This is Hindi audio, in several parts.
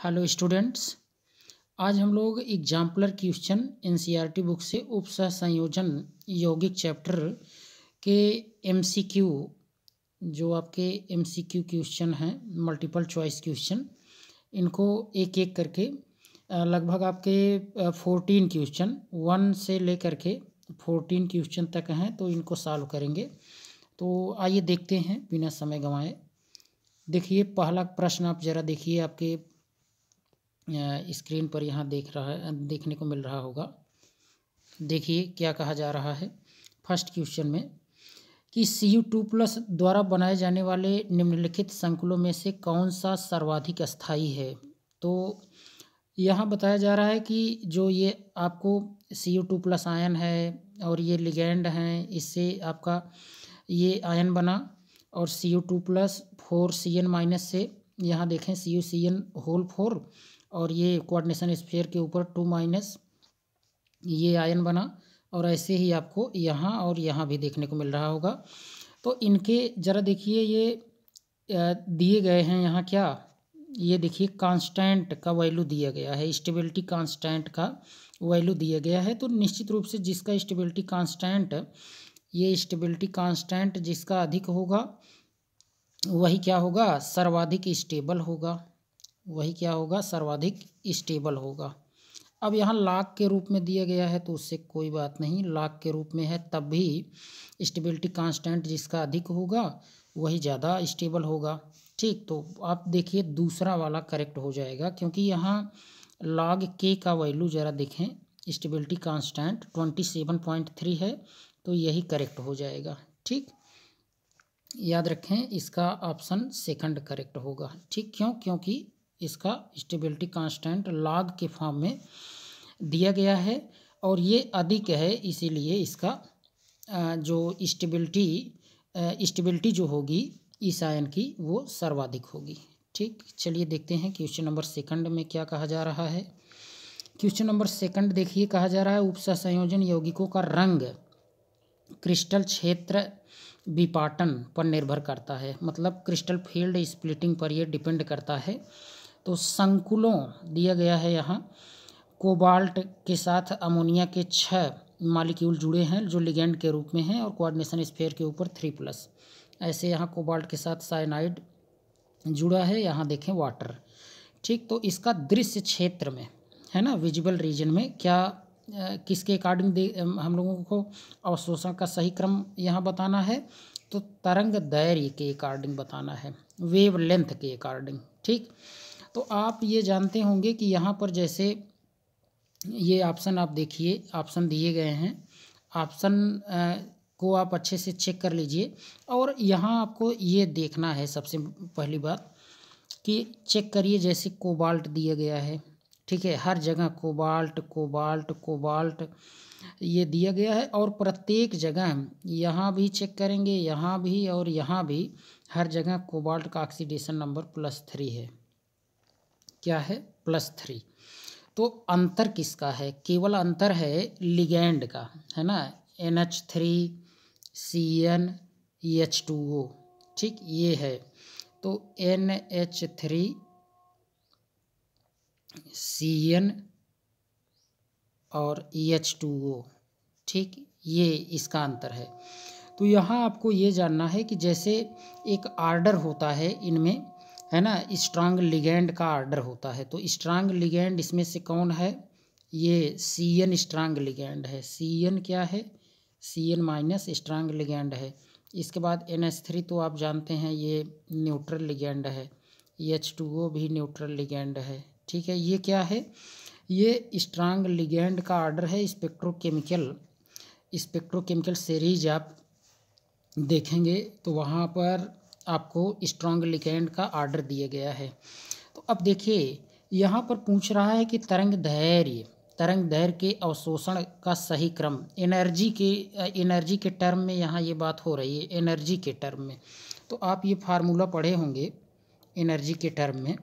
Hello students. आज हम लोग एग्जाम्पलर क्वेश्चन एनसीईआरटी बुक से उपसह संयोजन यौगिक चैप्टर के एमसीक्यू जो आपके एमसीक्यू क्वेश्चन हैं, मल्टीपल चॉइस क्वेश्चन, इनको एक एक करके लगभग आपके 14 क्वेश्चन 1 से लेकर के 14 क्वेश्चन तक हैं, तो इनको सॉल्व करेंगे। तो आइए देखते हैं बिना समय गंवाए। देखिए पहला प्रश्न आप ज़रा देखिए, आपके स्क्रीन पर यहाँ देखने को मिल रहा होगा। देखिए क्या कहा जा रहा है फर्स्ट क्वेश्चन में कि Cu2+ द्वारा बनाए जाने वाले निम्नलिखित संकुलों में से कौन सा सर्वाधिक स्थायी है। तो यहाँ बताया जा रहा है कि जो ये आपको Cu2+ आयन है और ये लिगैंड हैं, इससे आपका ये आयन बना और Cu2+ 4Cn- से यहाँ देखें CuCN4 और ये कोऑर्डिनेशन स्फीयर के ऊपर 2- ये आयन बना, और ऐसे ही आपको यहाँ और यहाँ भी देखने को मिल रहा होगा। तो इनके ज़रा देखिए ये दिए गए हैं यहाँ, क्या ये देखिए कांस्टेंट का वैल्यू दिया गया है, स्टेबिलिटी कांस्टेंट का वैल्यू दिया गया है। तो निश्चित रूप से जिसका स्टेबिलिटी कांस्टेंट, ये स्टेबिलिटी कांस्टेंट जिसका अधिक होगा वही क्या होगा, सर्वाधिक स्टेबल होगा। वही क्या होगा, सर्वाधिक स्टेबल होगा। अब यहाँ लाग के रूप में दिया गया है तो उससे कोई बात नहीं, लाग के रूप में है तब भी स्टेबिलिटी कांस्टेंट जिसका अधिक होगा वही ज़्यादा स्टेबल होगा। ठीक, तो आप देखिए दूसरा वाला करेक्ट हो जाएगा, क्योंकि यहाँ log k का वैल्यू ज़रा देखें, स्टेबिलिटी कांस्टेंट 27.3 है, तो यही करेक्ट हो जाएगा। ठीक, याद रखें इसका ऑप्शन सेकंड करेक्ट होगा। ठीक, क्योंकि इसका स्टेबिलिटी कांस्टेंट log के फॉर्म में दिया गया है और ये अधिक है, इसीलिए इसका जो स्टेबिलिटी जो होगी इस आयन की वो सर्वाधिक होगी। ठीक, चलिए देखते हैं क्वेश्चन नंबर सेकंड में क्या कहा जा रहा है। क्वेश्चन नंबर सेकंड देखिए, कहा जा रहा है उपसह संयोजन यौगिकों का रंग क्रिस्टल क्षेत्र विपाटन पर निर्भर करता है, मतलब क्रिस्टल फील्ड स्प्लिटिंग पर ये डिपेंड करता है। तो संकुलों दिया गया है यहाँ, कोबाल्ट के साथ अमोनिया के 6 मॉलिक्यूल जुड़े हैं जो लिगेंड के रूप में हैं, और कोऑर्डिनेशन स्फीयर के ऊपर 3+। ऐसे यहाँ कोबाल्ट के साथ साइनाइड जुड़ा है, यहाँ देखें वाटर। ठीक, तो इसका दृश्य क्षेत्र में है ना, विजिबल रीजन में क्या किसके अकॉर्डिंग हम लोगों को अवशोषण का सही क्रम यहाँ बताना है, तो तरंग दैर्घ्य के अकॉर्डिंग बताना है, वेव लेंथ के अकॉर्डिंग। ठीक, तो आप ये जानते होंगे कि यहाँ पर जैसे ये ऑप्शन आप देखिए, ऑप्शन दिए गए हैं, ऑप्शन को आप अच्छे से चेक कर लीजिए। और यहाँ आपको ये देखना है सबसे पहली बात कि चेक करिए, जैसे कोबाल्ट दिया गया है, ठीक है, हर जगह कोबाल्ट कोबाल्ट कोबाल्ट ये दिया गया है, और प्रत्येक जगह यहाँ भी चेक करेंगे, यहाँ भी और यहाँ भी, हर जगह कोबाल्ट का ऑक्सीडेशन नंबर +3 है। क्या है, +3। तो अंतर किसका है, केवल अंतर है लिगैंड का, है ना, NH3CnH2O। ठीक, ये है, तो NH3Cn और H2O। ठीक, ये इसका अंतर है। तो यहाँ आपको ये जानना है कि जैसे एक आर्डर होता है इनमें, है ना, स्ट्रांग लिगैंड का आर्डर होता है, तो स्ट्रांग लिगैंड इसमें से कौन है, ये Cn स्ट्रांग लिगैंड है। Cn क्या है, Cn- स्ट्रांग लिगैंड है। इसके बाद NH3 तो आप जानते हैं ये न्यूट्रल लिगैंड है, H2O भी न्यूट्रल लिगैंड है। ठीक है, ये क्या है, ये स्ट्रांग लिगैंड का आर्डर है। स्पेक्ट्रोकेमिकल सीरीज आप देखेंगे तो वहाँ पर आपको स्ट्रांग लिगैंड का आर्डर दिया गया है। तो अब देखिए यहाँ पर पूछ रहा है कि तरंग दैर्घ्य के अवशोषण का सही क्रम, एनर्जी के टर्म में यहाँ ये बात हो रही है, एनर्जी के टर्म में। तो आप ये फार्मूला पढ़े होंगे एनर्जी के टर्म में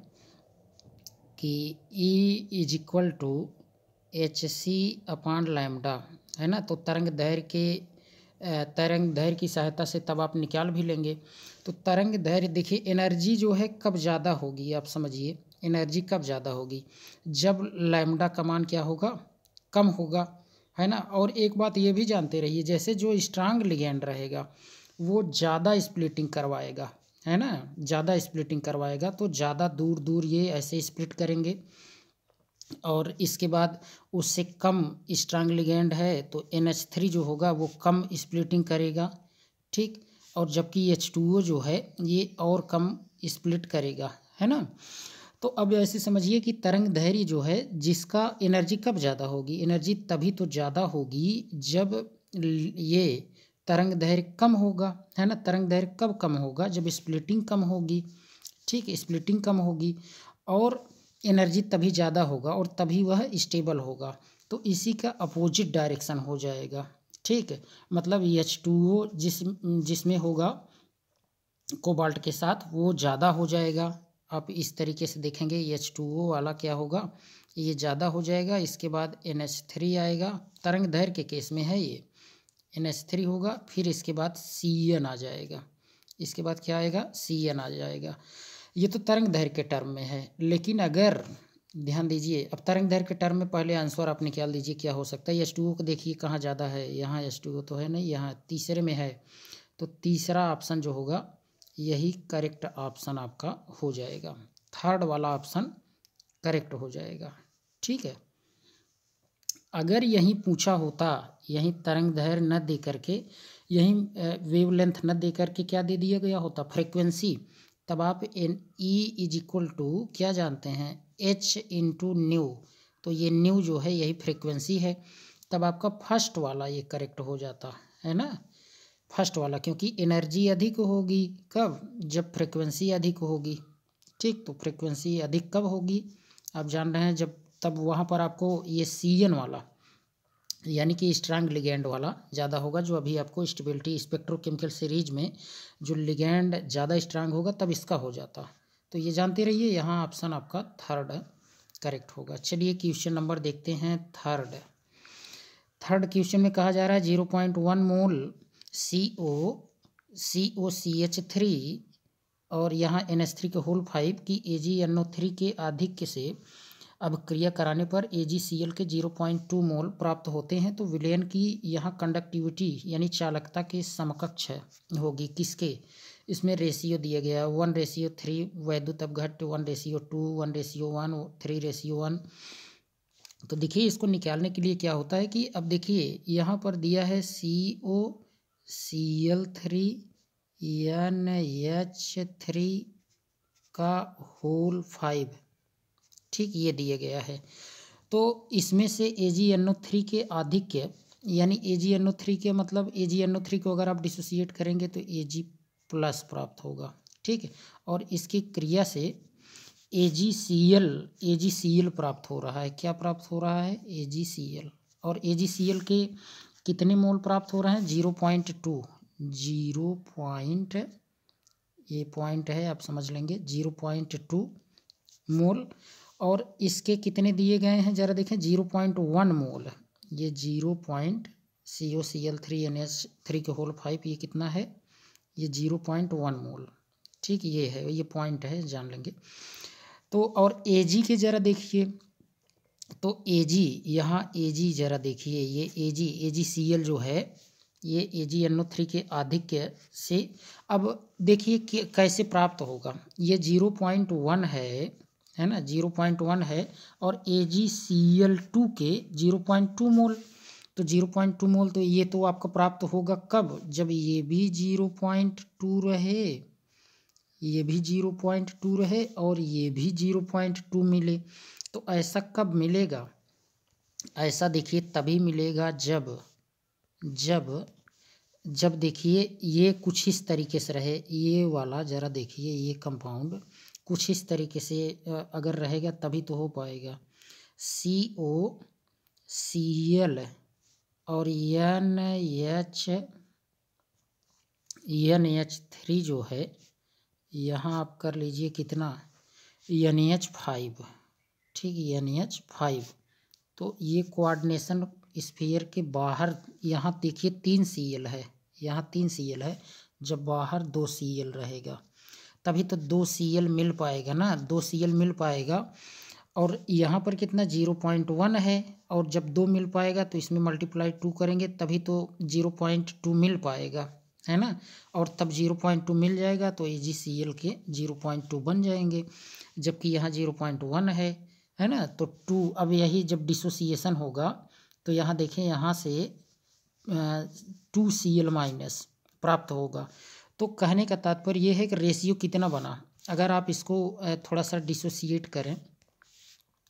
कि E = hc/λ, है ना। तो तरंग दैर्घ्य की सहायता से तब आप निकाल भी लेंगे। तो तरंग दैर्घ्य देखिए, एनर्जी जो है कब ज़्यादा होगी, आप समझिए, एनर्जी कब ज़्यादा होगी? जब लैम्डा का मान क्या होगा? कम होगा, है ना। और एक बात ये भी जानते रहिए, जैसे जो स्ट्रांग लिगैंड रहेगा वो ज़्यादा स्प्लिटिंग करवाएगा, है ना, ज़्यादा स्प्लिटिंग करवाएगा, तो ज़्यादा दूर दूर ये ऐसे स्प्लिट करेंगे। और इसके बाद उससे कम स्ट्रांग लिगैंड है तो NH3 जो होगा वो कम स्प्लिटिंग करेगा, ठीक। और जबकि H2O जो है ये और कम स्प्लिट करेगा, है ना। तो अब ऐसे समझिए कि तरंग दैर्घ्य जो है जिसका एनर्जी कब ज़्यादा होगी? एनर्जी तभी तो ज़्यादा होगी जब ये तरंग दैर्घ्य कम होगा, है ना। तरंग दैर्घ्य कब कम होगा? जब स्प्लिटिंग कम होगी, ठीक, स्प्लिटिंग कम होगी और एनर्जी तभी ज़्यादा होगा और तभी वह स्टेबल होगा। तो इसी का अपोजिट डायरेक्शन हो जाएगा, ठीक है। मतलब H2O जिसमें होगा कोबाल्ट के साथ वो ज़्यादा हो जाएगा। आप इस तरीके से देखेंगे H2O वाला क्या होगा, ये ज़्यादा हो जाएगा। इसके बाद NH3 आएगा, तरंग दैर्घ्य के केस में है ये NH3 होगा, फिर इसके बाद CN आ जाएगा। इसके बाद क्या आएगा? CN आ जाएगा। ये तो तरंग दैर्घ्य के टर्म में है। लेकिन अगर ध्यान दीजिए, अब तरंग दैर्घ्य के टर्म में पहले आंसर आप निकाल दीजिए क्या हो सकता है। H2O को देखिए कहाँ ज़्यादा है, यहाँ H2O तो है नहीं, यहाँ तीसरे में है। तो तीसरा ऑप्शन जो होगा यही करेक्ट ऑप्शन आपका हो जाएगा, थर्ड वाला ऑप्शन करेक्ट हो जाएगा, ठीक है। अगर यहीं पूछा होता, यहीं तरंग दैर्घ्य न दे करके, यहीं वेवलेंथ न दे करके क्या दे दिया गया होता? फ्रीक्वेंसी, तब आप E इज इक्वल टू क्या जानते हैं? H into new. तो ये न्यू जो है यही फ्रीक्वेंसी है, तब आपका फर्स्ट वाला ये करेक्ट हो जाता है ना, फर्स्ट वाला। क्योंकि एनर्जी अधिक होगी कब? जब फ्रीक्वेंसी अधिक होगी, ठीक। तो फ्रीक्वेंसी अधिक कब होगी? आप जान रहे हैं जब, तब वहाँ पर आपको ये CN वाला यानी कि स्ट्रांग लिगैंड वाला ज़्यादा होगा, जो अभी आपको स्टेबिलिटी स्पेक्ट्रोकेमिकल सीरीज में जो लिगैंड ज़्यादा स्ट्रांग होगा तब इसका हो जाता। तो ये जानते रहिए, यहाँ ऑप्शन आपका थर्ड करेक्ट होगा। चलिए क्वेश्चन नंबर देखते हैं थर्ड क्वेश्चन में कहा जा रहा है 0.1 मोल COCH3 और यहाँ NH3 के होल 5 की AgNO3 के आधिक्य से अभिक्रिया कराने पर AgCl के 0.2 मोल प्राप्त होते हैं। तो विलयन की यहाँ कंडक्टिविटी यानी चालकता के समकक्ष होगी किसके? इसमें रेशियो दिया गया 1:3, वैद्युत अपघट्य 1:2, 1:1, 3:1। तो देखिए इसको निकालने के लिए क्या होता है कि अब देखिए यहाँ पर दिया है COCl3 NH3 का होल 5, ठीक, ये दिया गया है। तो इसमें से AgNO3 के आधिक्य यानी AgNO3 के मतलब AgNO3 को अगर आप डिसोसिएट करेंगे तो Ag प्लस प्राप्त होगा, ठीक है। और इसकी क्रिया से AgCl प्राप्त हो रहा है। क्या प्राप्त हो रहा है? AgCl। और AgCl के कितने मोल प्राप्त हो रहे हैं? 0.2, 0. ये पॉइंट है, आप समझ लेंगे, 0.2 मोल। और इसके कितने दिए गए हैं जरा देखें, 0.1 मोल। ये 0.COCl3 NH3 के होल 5 ये कितना है? ये 0.1 मोल, ठीक, ये है, ये पॉइंट है, जान लेंगे। तो और Ag के जरा देखिए, तो Ag यहाँ Ag जरा देखिए, ये AgCl जो है ये AgNO3 के आधिक्य से, अब देखिए कैसे प्राप्त होगा। ये 0.1 है ना, 0.1 है और AgCl2 के 0.2 मोल। तो 0.2 मोल तो ये तो आपको प्राप्त होगा कब? जब ये भी 0.2 रहे, ये भी 0.2 रहे और ये भी 0.2 मिले। तो ऐसा कब मिलेगा? ऐसा देखिए तभी मिलेगा जब देखिए ये कुछ इस तरीके से रहे, ये वाला जरा देखिए, ये कंपाउंड कुछ इस तरीके से अगर रहेगा तभी तो हो पाएगा। COCl और NH3 जो है, यहाँ आप कर लीजिए कितना, NH5, ठीक, NH5। तो ये कोऑर्डिनेशन स्फीयर के बाहर यहाँ देखिए 3 Cl है, यहाँ 3 Cl है, जब बाहर 2 Cl रहेगा तभी तो 2 Cl मिल पाएगा ना, 2 Cl मिल पाएगा। और यहाँ पर कितना 0.1 है, और जब 2 मिल पाएगा तो इसमें मल्टीप्लाई 2 करेंगे तभी तो 0.2 मिल पाएगा, है ना। और तब 0.2 मिल जाएगा तो AgCl के 0.2 बन जाएंगे, जबकि यहाँ 0.1 है ना। तो 2, अब यही जब डिसोसिएशन होगा तो यहाँ देखें, यहाँ से 2Cl माइनस प्राप्त होगा। तो कहने का तात्पर्य ये है कि रेशियो कितना बना। अगर आप इसको थोड़ा सा डिसोसिएट करें,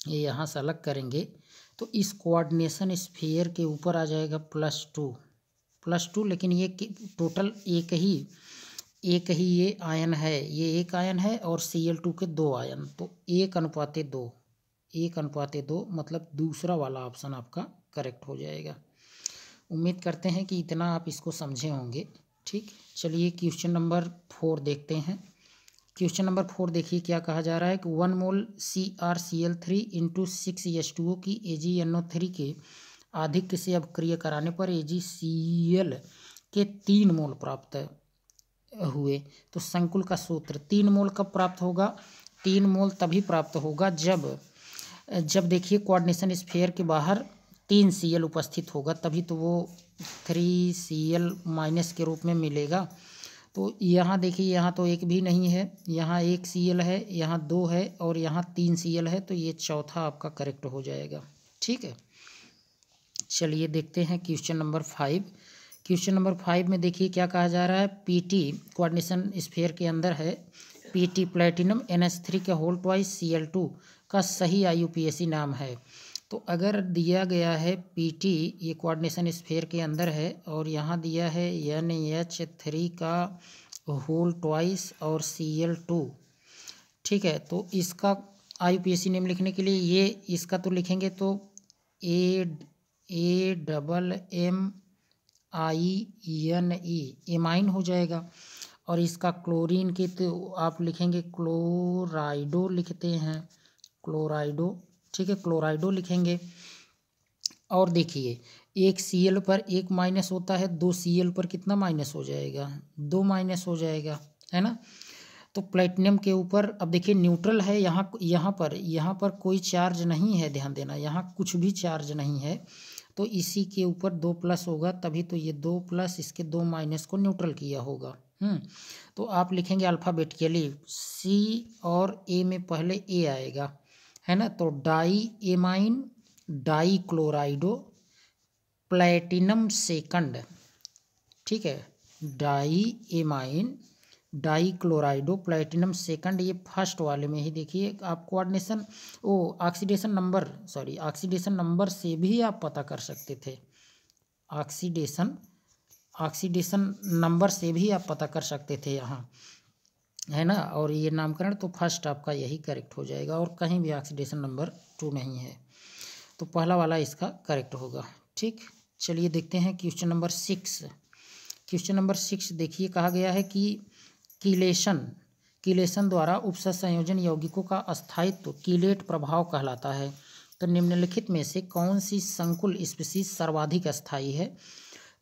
ये यहाँ से अलग करेंगे तो इस कोऑर्डिनेशन स्फीयर के ऊपर आ जाएगा +2, लेकिन ये टोटल एक ही ये आयन है, ये एक आयन है और Cl2 के 2 आयन, तो 1:2 मतलब दूसरा वाला ऑप्शन आपका करेक्ट हो जाएगा। उम्मीद करते हैं कि इतना आप इसको समझे होंगे। ठीक, चलिए क्वेश्चन नंबर 4 देखते हैं। क्वेश्चन नंबर 4 देखिए क्या कहा जा रहा है कि 1 मोल CrCl3 इंटू 6H2O की AgNO3 के आधिक्य से अपक्रिय कराने पर AgCl के 3 मोल प्राप्त हुए। तो संकुल का सूत्र 3 मोल कब प्राप्त होगा? 3 मोल तभी प्राप्त होगा जब देखिए कोऑर्डिनेशन स्फीयर के बाहर 3 Cl उपस्थित होगा, तभी तो वो 3Cl माइनस के रूप में मिलेगा। तो यहाँ देखिए, यहाँ तो एक भी नहीं है, यहाँ 1 Cl है, यहाँ 2 है और यहाँ 3 Cl है, तो ये चौथा आपका करेक्ट हो जाएगा। ठीक है, चलिए देखते हैं क्वेश्चन नंबर 5। क्वेश्चन नंबर 5 में देखिए क्या कहा जा रहा है। Pt कोऑर्डिनेशन स्फीयर के अंदर है, Pt प्लेटिनम NH3 का होल ट्वाइस Cl2 का सही IUPAC नाम है। तो अगर दिया गया है Pt, ये कोऑर्डिनेशन स्फीयर के अंदर है और यहाँ दिया है NH3 का होल ट्वाइस और Cl2, ठीक है। तो इसका IUPAC नेम लिखने के लिए ये इसका तो लिखेंगे तो AMMINE एमाइन हो जाएगा, और इसका क्लोरीन के तो आप लिखेंगे क्लोराइडो लिखते हैं, क्लोराइडो, ठीक है, क्लोराइडो लिखेंगे। और देखिए 1 Cl पर 1 माइनस होता है, 2 Cl पर कितना माइनस हो जाएगा? 2 माइनस हो जाएगा, है ना। तो प्लेटिनम के ऊपर अब देखिए न्यूट्रल है, यहाँ पर कोई चार्ज नहीं है, ध्यान देना, यहाँ कुछ भी चार्ज नहीं है, तो इसी के ऊपर 2 प्लस होगा, तभी तो ये 2 प्लस इसके 2 माइनस को न्यूट्रल किया होगा। तो आप लिखेंगे अल्फ़ाबेटिकली C और A में पहले A आएगा, है ना। तो die amine die क्लोराइडो platinum second, ठीक है, die amine die क्लोराइडो platinum second, ये फर्स्ट वाले में ही देखिए आप कोऑर्डिनेशन ऑक्सीडेशन नंबर से भी आप पता कर सकते थे, ऑक्सीडेशन नंबर से भी आप पता कर सकते थे यहाँ, है ना। और ये नामकरण तो फर्स्ट आपका यही करेक्ट हो जाएगा, और कहीं भी ऑक्सीडेशन नंबर 2 नहीं है, तो पहला वाला इसका करेक्ट होगा। ठीक, चलिए देखते हैं क्वेश्चन नंबर 6। क्वेश्चन नंबर 6 देखिए कहा गया है कि कीलेशन द्वारा उपसंयोजन यौगिकों का अस्थायित्व कीलेट प्रभाव कहलाता है। तो निम्नलिखित में से कौन सी संकुल स्पीशीज सर्वाधिक अस्थायी है?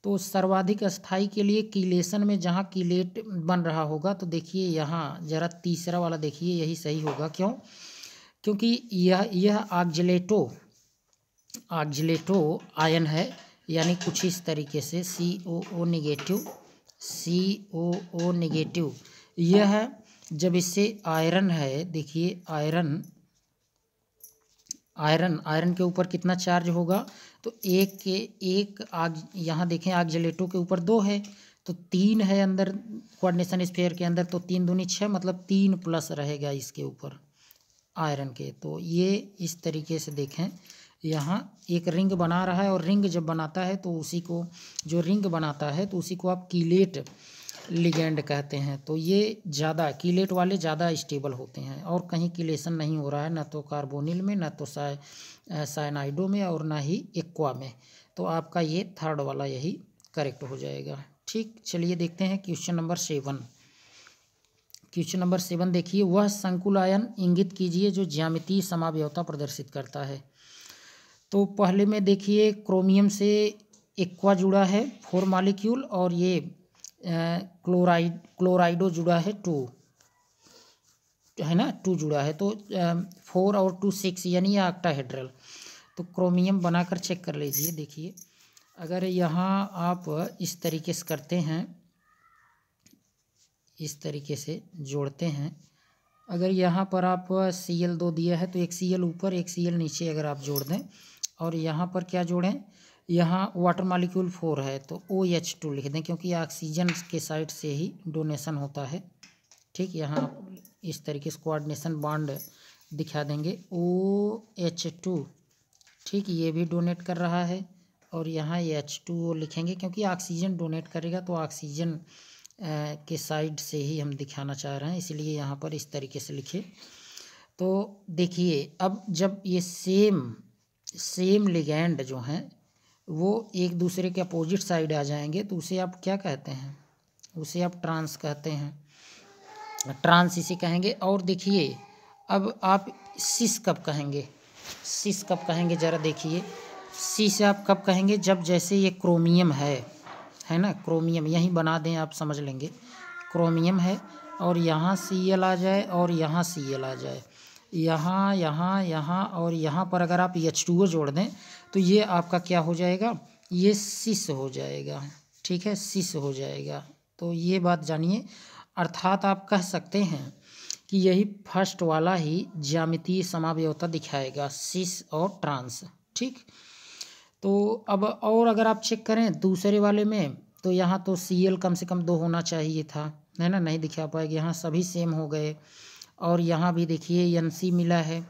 तो सर्वाधिक अस्थायी के लिए कीलेशन में जहाँ कीलेट बन रहा होगा, तो देखिए यहाँ जरा तीसरा वाला देखिए, यही सही होगा। क्यों? क्योंकि यह ऑक्जिलेटो आयन है, यानी कुछ इस तरीके से COO नेगेटिव यह है। जब इससे आयरन है, देखिए आयरन के ऊपर कितना चार्ज होगा? तो एक यहाँ देखें ऑक्जिलेटो के ऊपर 2 है, तो 3 है अंदर कोऑर्डिनेशन स्फीयर के अंदर, तो 3 दूनी 6 मतलब 3 प्लस रहेगा इसके ऊपर आयरन के। तो ये इस तरीके से देखें, यहाँ एक रिंग बना रहा है, और रिंग जब बनाता है तो उसी को आप कीलेट लिगेंड कहते हैं। तो ये ज़्यादा कीलेट वाले ज़्यादा स्टेबल होते हैं, और कहीं कीलेशन नहीं हो रहा है, ना तो कार्बोनिल में, ना तो साइनाइडो में, और ना ही एक्वा में। तो आपका ये थर्ड वाला यही करेक्ट हो जाएगा। ठीक, चलिए देखते हैं क्वेश्चन नंबर 7। क्वेश्चन नंबर 7 देखिए, वह संकुल आयन इंगित कीजिए जो ज्यामितीय समावयवता प्रदर्शित करता है। तो पहले में देखिए क्रोमियम से एक्वा जुड़ा है 4 मॉलिक्यूल, और ये क्लोराइडो जुड़ा है 2, है ना, 2 जुड़ा है, तो 4 और 2 6 यानी ये ऑक्टाहेड्रल। तो क्रोमियम बनाकर चेक कर लीजिए। देखिए अगर यहाँ आप इस तरीके से करते हैं, इस तरीके से जोड़ते हैं, अगर यहाँ पर आप Cl2 दिया है तो एक Cl ऊपर एक Cl नीचे अगर आप जोड़ दें, और यहाँ पर क्या जोड़ें, यहाँ वाटर मॉलिक्यूल 4 है तो OH2 लिख दें, क्योंकि ऑक्सीजन के साइड से ही डोनेशन होता है। ठीक, यहाँ आप इस तरीके से कोऑर्डिनेशन बॉन्ड दिखा देंगे OH2। ठीक, ये भी डोनेट कर रहा है, और यहाँ H2O लिखेंगे, क्योंकि ऑक्सीजन डोनेट करेगा तो ऑक्सीजन के साइड से ही हम दिखाना चाह रहे हैं, इसलिए यहाँ पर इस तरीके से लिखे। तो देखिए अब जब ये सेम लिगैंड जो हैं वो एक दूसरे के अपोजिट साइड आ जाएंगे तो उसे आप क्या कहते हैं, उसे आप ट्रांस कहते हैं, ट्रांस इसे कहेंगे। और देखिए अब आप सिस कब कहेंगे, सिस कब कहेंगे ज़रा देखिए, सिस आप कब कहेंगे, जब जैसे ये क्रोमियम है ना, क्रोमियम यहीं बना दें आप समझ लेंगे, क्रोमियम है और यहाँ Cl आ जाए और यहाँ Cl आ जाए, यहाँ यहाँ यहाँ और यहाँ पर अगर आप H2O जोड़ दें तो ये आपका क्या हो जाएगा, ये सिस हो जाएगा। ठीक है, सिस हो जाएगा। तो ये बात जानिए, अर्थात आप कह सकते हैं कि यही फर्स्ट वाला ही ज्यामितीय समावयवता दिखाएगा, सिस और ट्रांस। ठीक, तो अब और अगर आप चेक करें दूसरे वाले में तो यहाँ तो Cl कम से कम 2 होना चाहिए था, है ना, नहीं दिखा पाएगी, यहाँ सभी सेम हो गए। और यहाँ भी देखिए Nc मिला है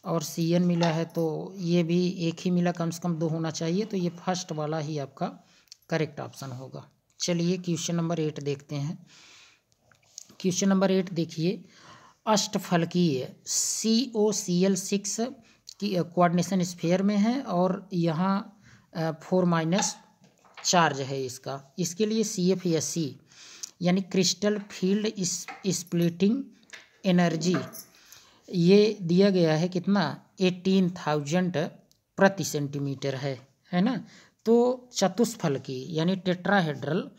और Cn मिला है, तो ये भी एक ही मिला, कम से कम 2 होना चाहिए, तो ये फर्स्ट वाला ही आपका करेक्ट ऑप्शन होगा। चलिए क्वेश्चन नंबर 8 देखते हैं। क्वेश्चन नंबर 8 देखिए, अष्टफलकीय COCl6 की कोऑर्डिनेशन स्फीयर में है और यहाँ 4- चार्ज है इसका, इसके लिए CFSE यानी क्रिस्टल फील्ड स्प्लिटिंग एनर्जी ये दिया गया है कितना, 18,000 प्रति सेंटीमीटर है ना। तो चतुष्फलकी यानी टेट्राहेड्रल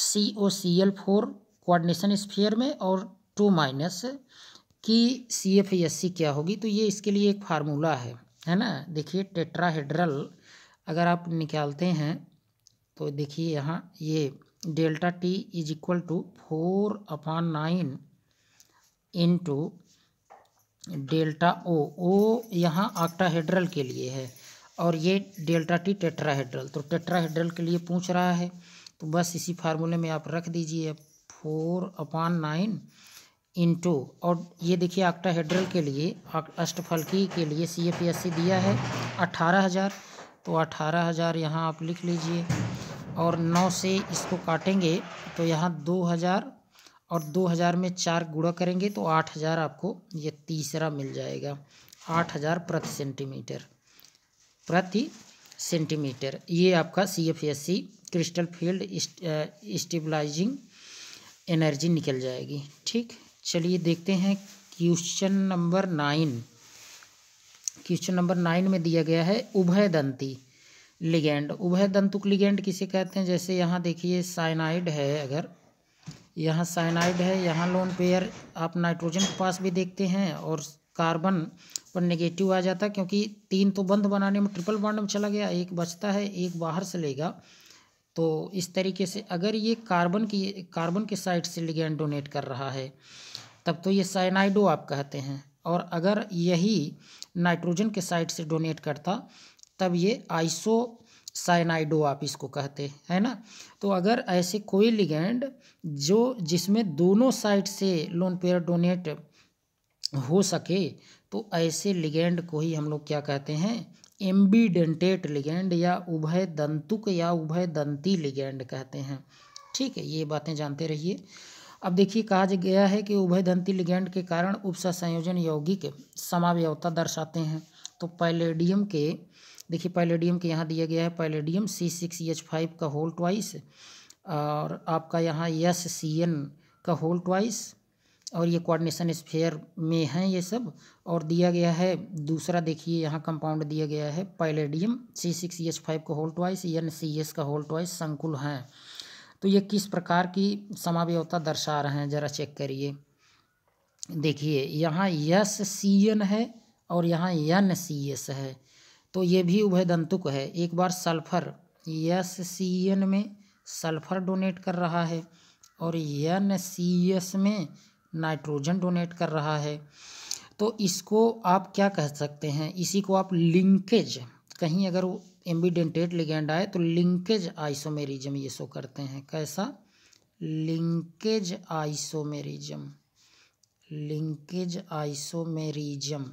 COCl4 कोऑर्डिनेशन स्फीयर में और 2- की CFSE क्या होगी, तो ये इसके लिए एक फार्मूला है ना। देखिए टेट्राहेड्रल अगर आप निकालते हैं तो देखिए यहाँ ये delta T = 4/9 into delta O यहाँ ऑक्टाहेड्रल के लिए है और ये डेल्टा T टेट्राहेड्रल, तो टेट्राहेड्रल के लिए पूछ रहा है तो बस इसी फार्मूले में आप रख दीजिए 4/9 इंटू, और ये देखिए ऑक्टाहेड्रल के लिए, अष्टफलकी के लिए CFSE दिया है 18,000, तो 18,000 यहाँ आप लिख लीजिए और 9 से इसको काटेंगे तो यहाँ 2,000 और 2,000 में 4 गुणा करेंगे तो 8,000 आपको ये तीसरा मिल जाएगा, 8,000 प्रति सेंटीमीटर। ये आपका CFSE crystal field stabilising energy निकल जाएगी। ठीक, चलिए देखते हैं क्वेश्चन नंबर 9। क्वेश्चन नंबर 9 में दिया गया है उभयदंती लिगैंड। उभयदंतुक लिगैंड किसे कहते हैं, जैसे यहाँ देखिए साइनाइड है, अगर यहाँ साइनाइड है, यहाँ लोन पेयर आप नाइट्रोजन के पास भी देखते हैं और कार्बन पर नेगेटिव आ जाता है, क्योंकि 3 तो बंध बनाने में ट्रिपल बॉन्ड में चला गया, एक बचता है, एक बाहर से लेगा। तो इस तरीके से अगर ये कार्बन के साइड से लिगैंड डोनेट कर रहा है तब तो ये साइनाइडो आप कहते हैं, और अगर यही नाइट्रोजन के साइड से डोनेट करता तब ये आइसो साइनाइडो आप इसको कहते हैं ना। तो अगर ऐसे कोई लिगैंड जिसमें दोनों साइड से लोन पेयर डोनेट हो सके तो ऐसे लिगैंड को ही हम लोग क्या कहते हैं, एम्बीडेंटेट लिगैंड या उभयदंतुक या उभयदंती लिगैंड कहते हैं। ठीक है, ये बातें जानते रहिए। अब देखिए कहा गया है कि उभयदंती लिगैंड के कारण उपसंयोजन यौगिक समावयवता दर्शाते हैं। तो पैलेडियम के देखिए, पैलेडियम के यहाँ दिया गया है पैलेडियम C6H5 का होल ट्वाइस और आपका यहाँ SCN का होल ट्वाइस, और ये कोऑर्डिनेशन स्फीयर में हैं ये सब। और दिया गया है दूसरा, देखिए यहाँ कंपाउंड दिया गया है पैलेडियम C6H5 का होल ट्वाइस, NCS का होल ट्वाइस संकुल हैं। तो ये किस प्रकार की समावयवता दर्शा रहे हैं, ज़रा चेक करिए। देखिए यहाँ SCN है और यहाँ NCS है, तो ये भी उभयदंतुक है। एक बार सल्फर SCN में सल्फर डोनेट कर रहा है और NCS में नाइट्रोजन डोनेट कर रहा है। तो इसको आप क्या कह सकते हैं, इसी को आप लिंकेज, कहीं अगर एम्बिडेंटेट लिगैंड आए तो लिंकेज आइसोमेरिज्म ये शो करते हैं। कैसा? लिंकेज आइसोमेरिज्म, लिंकेज आइसोमेरिज्म,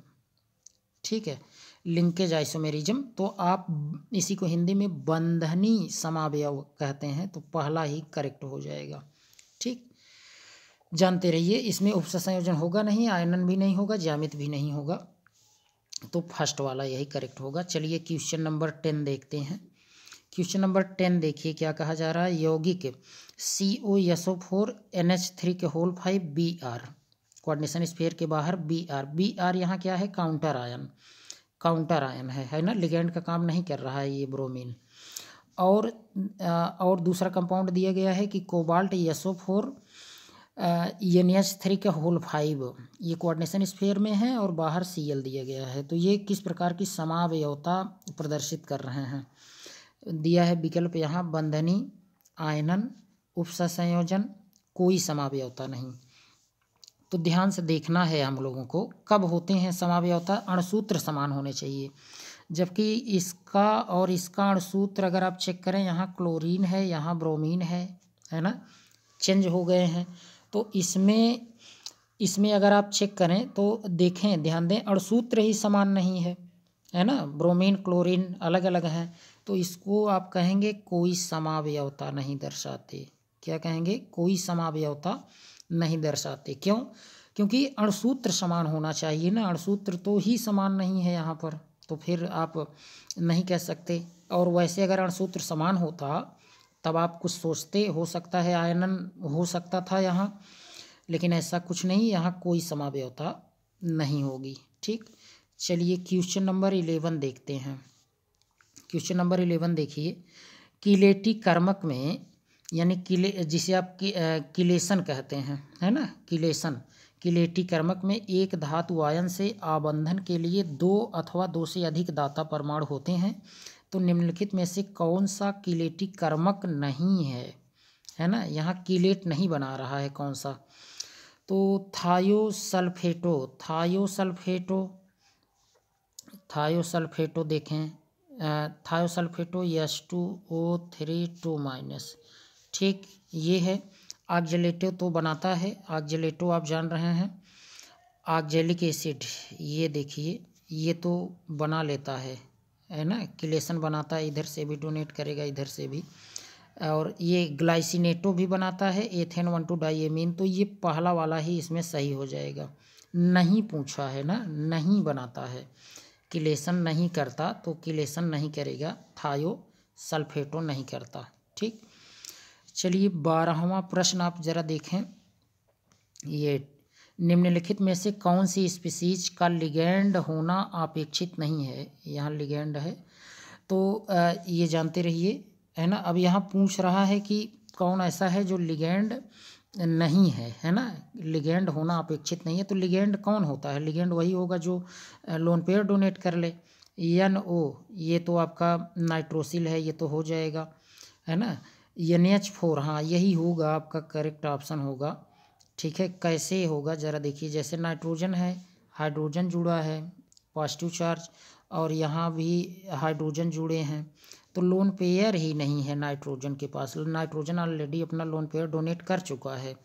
ठीक है, लिंकेज आइसोमेरिज्म। तो आप इसी को हिंदी में बंधनी समावयव कहते हैं, तो पहला ही करेक्ट हो जाएगा। ठीक, जानते रहिए, इसमें उपसंयोजन होगा नहीं, आयनन भी नहीं होगा, ज्यामिति भी नहीं होगा, तो फर्स्ट वाला यही करेक्ट होगा। चलिए क्वेश्चन नंबर 10 देखते हैं। क्वेश्चन नंबर 10 देखिए क्या कहा जा रहा है। यौगिक COSO4 NH3 के होल 5 Br, कोऑर्डिनेशन स्फीयर के बाहर Br यहाँ क्या है? काउंटर आयन, काउंटर आयन है ना, लिगैंड का काम नहीं कर रहा है ये ब्रोमीन। और दूसरा कंपाउंड दिया गया है कि कोबाल्ट SO4 NH3 का होल 5, ये कोऑर्डिनेशन स्फीयर में है और बाहर Cl दिया गया है। तो ये किस प्रकार की समावयवता प्रदर्शित कर रहे हैं? दिया है विकल्प यहाँ बंधनी, आयनन, उपसंयोजन, कोई समावयवता नहीं। तो ध्यान से देखना है हम लोगों को, कब होते हैं समावयवता? अणुसूत्र समान होने चाहिए, जबकि इसका और इसका अणुसूत्र अगर आप चेक करें, यहाँ क्लोरीन है, यहाँ ब्रोमीन है ना, चेंज हो गए हैं। तो इसमें अगर आप चेक करें तो देखें, ध्यान दें, अणुसूत्र ही समान नहीं है ना, ब्रोमीन क्लोरीन अलग अलग हैं, तो इसको आप कहेंगे कोई समावयवता नहीं दर्शाते। क्या कहेंगे? कोई समावयवता नहीं दर्शाते। क्यों? क्योंकि अणुसूत्र समान होना चाहिए ना, अणुसूत्र तो ही समान नहीं है यहाँ पर, तो फिर आप नहीं कह सकते। और वैसे अगर अणुसूत्र समान होता तब आप कुछ सोचते, हो सकता है आयनन हो सकता था यहाँ, लेकिन ऐसा कुछ नहीं, यहाँ कोई समावयवता नहीं होगी। ठीक, चलिए क्वेश्चन नंबर 11 देखते हैं। क्वेश्चन नंबर 11 देखिए, किलेटी कर्मक में, यानी जिसे आप किलेशन कहते हैं, है ना, किलेटी कर्मक में एक धातु आयन से आबंधन के लिए 2 अथवा 2 से अधिक दाता परमाणु होते हैं। तो निम्नलिखित में से कौन सा किलेटी कर्मक नहीं है ना, यहाँ किलेट नहीं बना रहा है, कौन सा? तो थायोसल्फेटो देखें, थायोसल्फेटो H2O3 2-, ठीक, ये है। ऑक्जेलेटो तो बनाता है, ऑक्जेलेटो आप जान रहे हैं, ऑक्जेलिक एसिड, ये देखिए ये तो बना लेता है ना, किलेशन बनाता है, इधर से भी डोनेट करेगा, इधर से भी। और ये ग्लाइसिनेटो भी बनाता है, एथेन 1,2-डाइएमीन, तो ये पहला वाला ही इसमें सही हो जाएगा। नहीं पूछा है ना, नहीं बनाता है, किलेशन नहीं करता, तो किलेशन नहीं करेगा, थायोसल्फेटो नहीं करता। ठीक, चलिए 12वां प्रश्न आप जरा देखें। ये निम्नलिखित में से कौन सी स्पीसीज का लिगैंड होना अपेक्षित नहीं है? यहाँ लिगैंड है, तो ये जानते रहिए, है ना। अब यहाँ पूछ रहा है कि कौन ऐसा है जो लिगैंड नहीं है ना, लिगैंड होना अपेक्षित नहीं है। तो लिगैंड कौन होता है? लिगैंड वही होगा जो लोन पेयर डोनेट कर ले। NO, ये तो आपका नाइट्रोसिल है, ये तो हो जाएगा, है ना। NH4, हाँ यही होगा आपका करेक्ट ऑप्शन होगा। ठीक है, कैसे होगा जरा देखिए, जैसे नाइट्रोजन है, हाइड्रोजन जुड़ा है, पॉजिटिव चार्ज, और यहाँ भी हाइड्रोजन जुड़े हैं, तो लोन पेयर ही नहीं है नाइट्रोजन के पास, नाइट्रोजन ऑलरेडी अपना लोन पेयर डोनेट कर चुका है,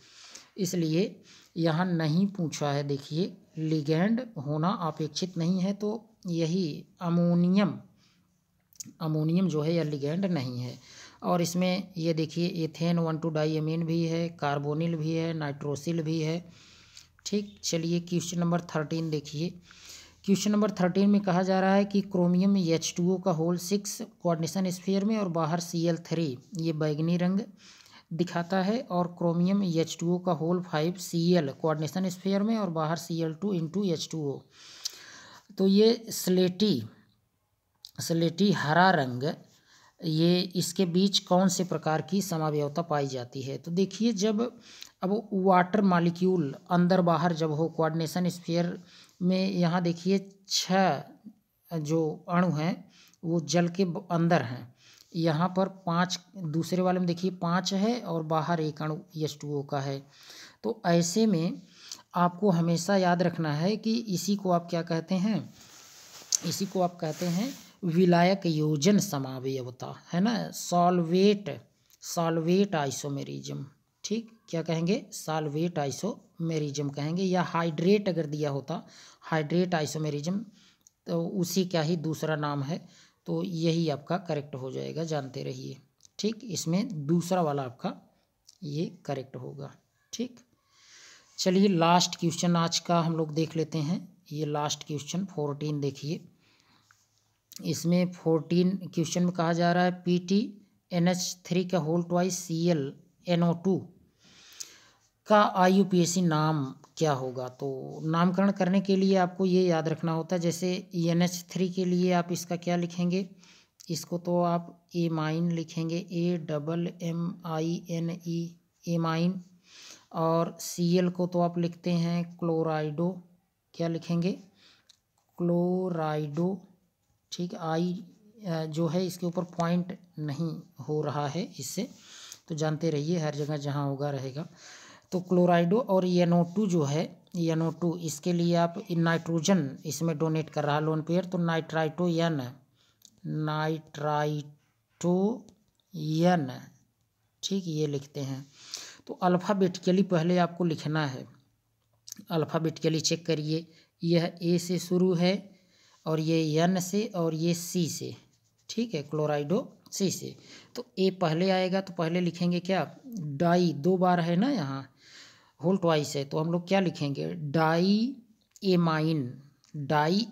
इसलिए यहाँ नहीं पूछा है। देखिए लिगैंड होना अपेक्षित नहीं है, तो यही अमोनियम जो है यह लिगैंड नहीं है। और इसमें ये देखिए एथेन 1,2-डाइएमीन भी है, कार्बोनिल भी है, नाइट्रोसिल भी है। ठीक, चलिए क्वेश्चन नंबर 13 देखिए। क्वेश्चन नंबर 13 में कहा जा रहा है कि क्रोमियम H2O का होल 6 कोऑर्डिनेशन स्फीयर में और बाहर Cl3, ये बैगनी रंग दिखाता है, और क्रोमियम H2O का होल 5 Cl कोऑर्डिनेशन स्फीयर में और बाहर Cl2 तो ये स्लेटी हरा रंग ये इसके बीच कौन से प्रकार की समावयवता पाई जाती है। तो देखिए, जब अब वाटर मॉलिक्यूल अंदर बाहर जब हो कोऑर्डिनेशन स्फीयर में, यहाँ देखिए 6 जो अणु हैं वो जल के अंदर हैं। यहाँ पर 5, दूसरे वाले में देखिए 5 है और बाहर एक अणु H2O का है। तो ऐसे में आपको हमेशा याद रखना है कि इसी को आप क्या कहते हैं, इसी को आप कहते हैं विलायक योजन समावयवता, है ना। सॉल्वेट आइसोमेरिज्म, ठीक, क्या कहेंगे, सॉल्वेट आइसोमेरिज्म कहेंगे, या हाइड्रेट अगर दिया होता, हाइड्रेट आइसोमेरिज्म, तो उसी का ही दूसरा नाम है। तो यही आपका करेक्ट हो जाएगा, जानते रहिए। ठीक, इसमें दूसरा वाला आपका ये करेक्ट होगा। ठीक, चलिए लास्ट क्वेश्चन आज का हम लोग देख लेते हैं। ये लास्ट क्वेश्चन 14 देखिए। इसमें 14 क्वेश्चन में कहा जा रहा है PTNH3 का होल ट्वाइस ClNO2 का IUPAC नाम क्या होगा। तो नामकरण करने के लिए आपको ये याद रखना होता है, जैसे NH3 के लिए आप इसका क्या लिखेंगे, इसको तो आप एमाइन लिखेंगे, AMMINE, एमाइन। और Cl को तो आप लिखते हैं क्लोराइडो, क्या लिखेंगे, क्लोराइडो। ठीक, जो है इसके ऊपर पॉइंट नहीं हो रहा है इससे, तो जानते रहिए, हर जगह जहाँ होगा रहेगा। तो क्लोराइडो। और NO2 जो है, NO2, इसके लिए आप नाइट्रोजन इसमें डोनेट कर रहा है लोन पेयर, तो नाइट्राइटोन, ठीक, ये लिखते हैं। तो अल्फ़ाबेटिकली पहले आपको लिखना है, अल्फ़ाबेटिकली चेक करिए, यह A से शुरू है और ये N से और ये C से, ठीक है, क्लोराइडो C से। तो A पहले आएगा, तो पहले लिखेंगे क्या, डाई, 2 बार है ना यहाँ, होल ट्वाइस है, तो हम लोग क्या लिखेंगे, डाई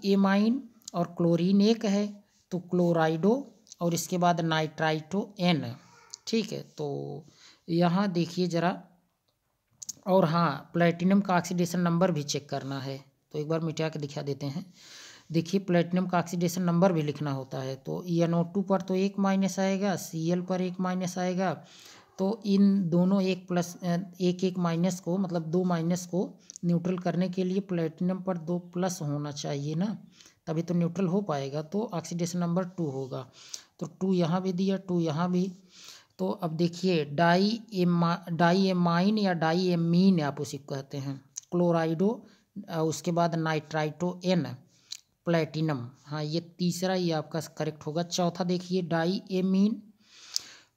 एमाइन, और क्लोरीन एक है तो क्लोराइडो, और इसके बाद नाइट्राइटोन। ठीक है, तो यहाँ देखिए ज़रा, और हाँ, प्लेटिनम का ऑक्सीडेशन नंबर भी चेक करना है, तो एक बार मिटा के दिखा देते हैं। देखिए, प्लेटिनम का ऑक्सीडेशन नंबर भी लिखना होता है, तो NO2 पर तो 1 माइनस आएगा, Cl पर 1 माइनस आएगा, तो इन दोनों 1 माइनस को, मतलब 2 माइनस को न्यूट्रल करने के लिए प्लेटिनम पर 2 प्लस होना चाहिए ना, तभी तो न्यूट्रल हो पाएगा, तो ऑक्सीडेशन नंबर 2 होगा। तो 2 यहाँ भी दिया, 2 यहाँ भी। तो अब देखिए, डाईएमाइन या डाईएमीन आप उसी को कहते हैं, क्लोराइडो, उसके बाद नाइट्राइटोन, प्लेटिनम, हाँ, ये तीसरा ही आपका करेक्ट होगा। चौथा देखिए, डाईएमीन,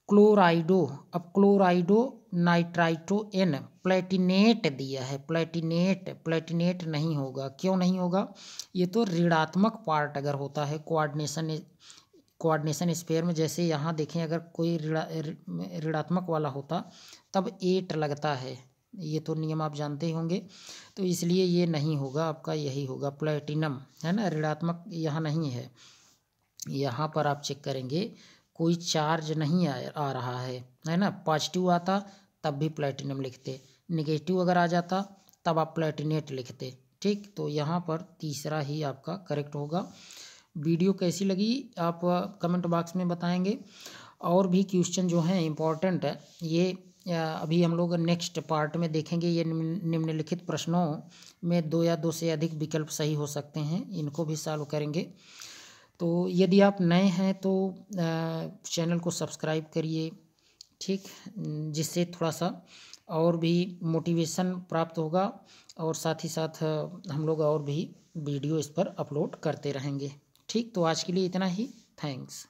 क्लोराइडो, अब क्लोराइडो नाइट्राइटोन, प्लेटिनेट दिया है, प्लेटिनेट नहीं होगा, क्यों नहीं होगा, ये तो ऋणात्मक पार्ट अगर होता है कोऑर्डिनेशन स्फीयर में, जैसे यहाँ देखें, अगर कोई ऋणात्मक वाला होता तब 8 लगता है, ये तो नियम आप जानते ही होंगे, तो इसलिए ये नहीं होगा आपका, यही होगा प्लेटिनम, है ना, ऋणात्मक यहाँ नहीं है। यहाँ पर आप चेक करेंगे, कोई चार्ज नहीं आ रहा है ना, पॉजिटिव आता तब भी प्लेटिनम लिखते, निगेटिव अगर आ जाता तब आप प्लेटिनेट लिखते। ठीक, तो यहाँ पर तीसरा ही आपका करेक्ट होगा। वीडियो कैसी लगी आप कमेंट बॉक्स में बताएंगे, और भी क्वेश्चन जो हैं इम्पोर्टेंट है, ये अभी हम लोग नेक्स्ट पार्ट में देखेंगे। ये निम्नलिखित प्रश्नों में 2 या 2 से अधिक विकल्प सही हो सकते हैं, इनको भी सॉल्व करेंगे। तो यदि आप नए हैं तो चैनल को सब्सक्राइब करिए, ठीक, जिससे थोड़ा सा और भी मोटिवेशन प्राप्त होगा, और साथ ही साथ हम लोग और भी वीडियो इस पर अपलोड करते रहेंगे। ठीक, तो आज के लिए इतना ही, थैंक्स।